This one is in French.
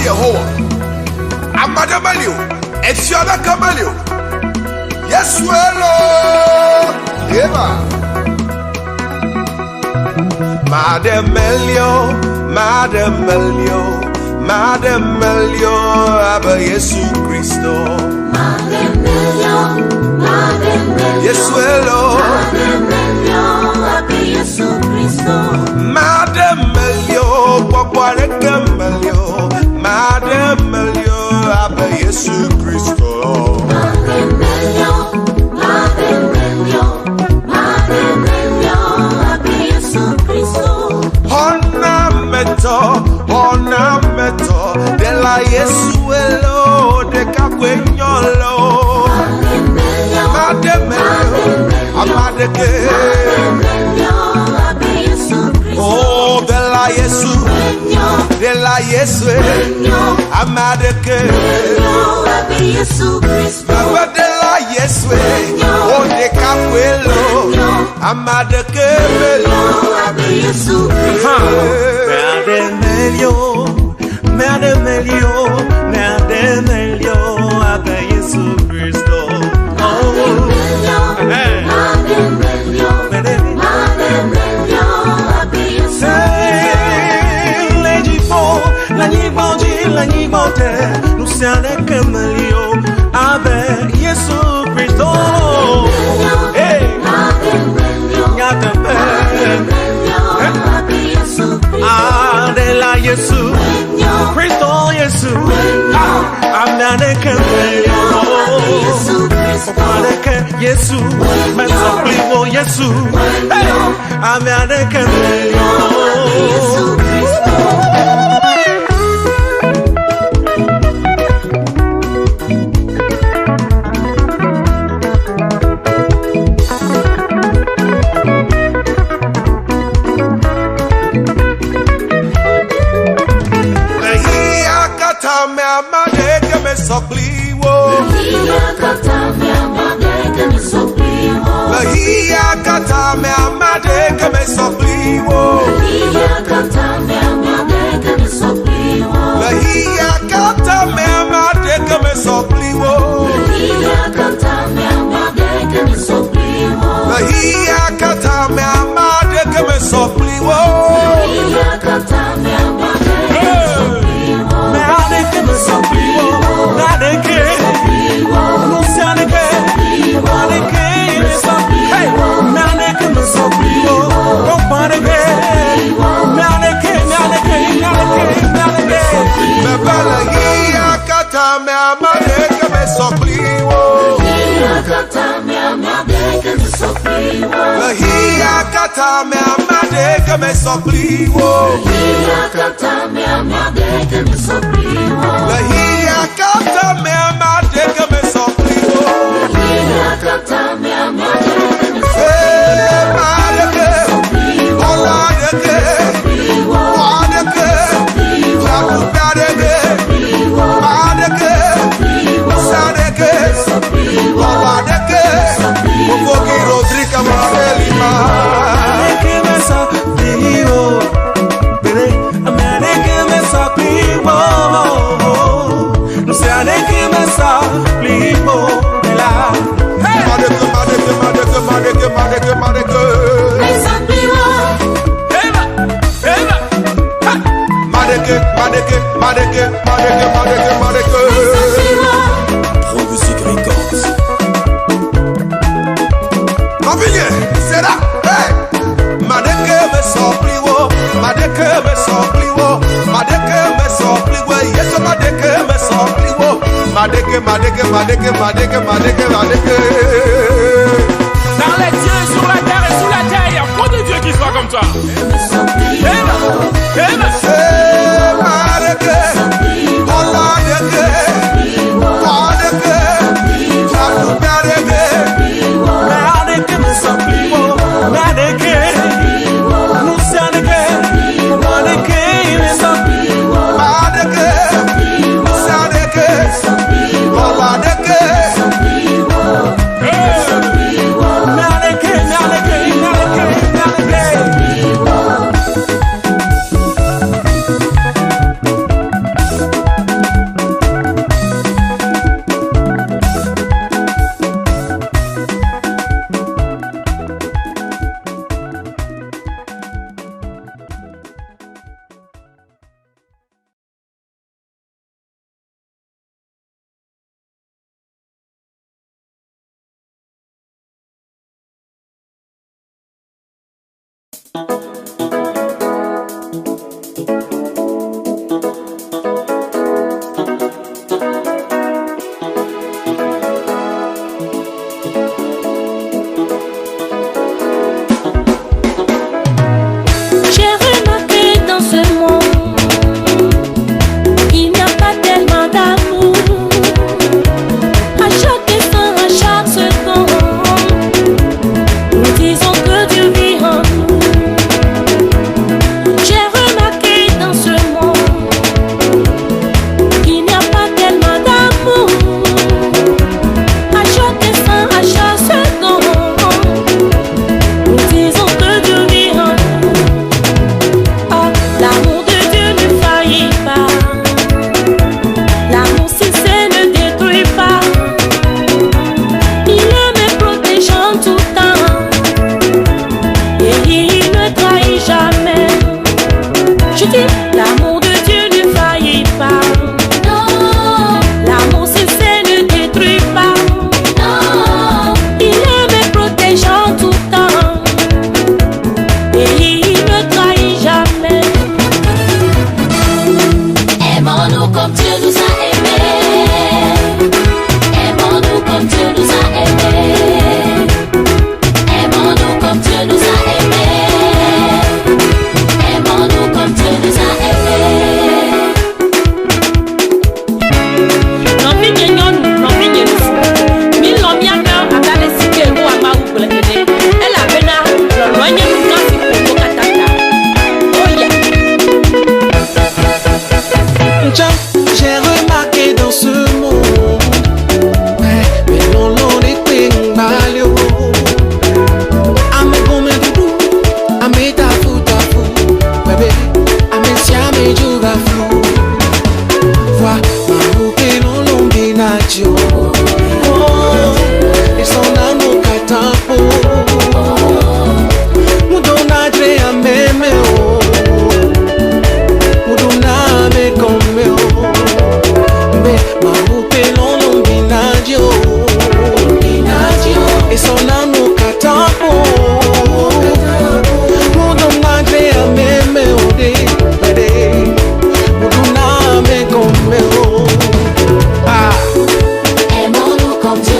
Yehovah. Amade melio. Efiona kamelio. Yes, well, Eva. Madame melio, Madame melio, Madame melio, Abba Yesu Christo. Madame melio, Madame melio. Yes, well, Madame melio, Abba Yesu Christo. Madame melio, Papa melio, Madame melio, Abba Yesu Christo. Madame melio, Madame melio, Madame melio, Abba Yesu Christo. Ornamento, de la Yesu elo, de kakwenyolo. Madame melio, Amade ke. Oh, de la Yesu, Amade ke. Baba de la Yesu, oh de kakwelo, Amade ke melo. Madame melio, Abba Yesu Christo. Nous sommes des melio, avec Yesu Christo. Hey, ah, de la Yesu Christo, Yesu. Ameade melio, Yesu, mais soplivo Yesu. Hey, Ameade melio. Dans les cieux, sur la terre et sous la terre, il n'y a pas de Dieu qui soit comme toi. comme Dieu.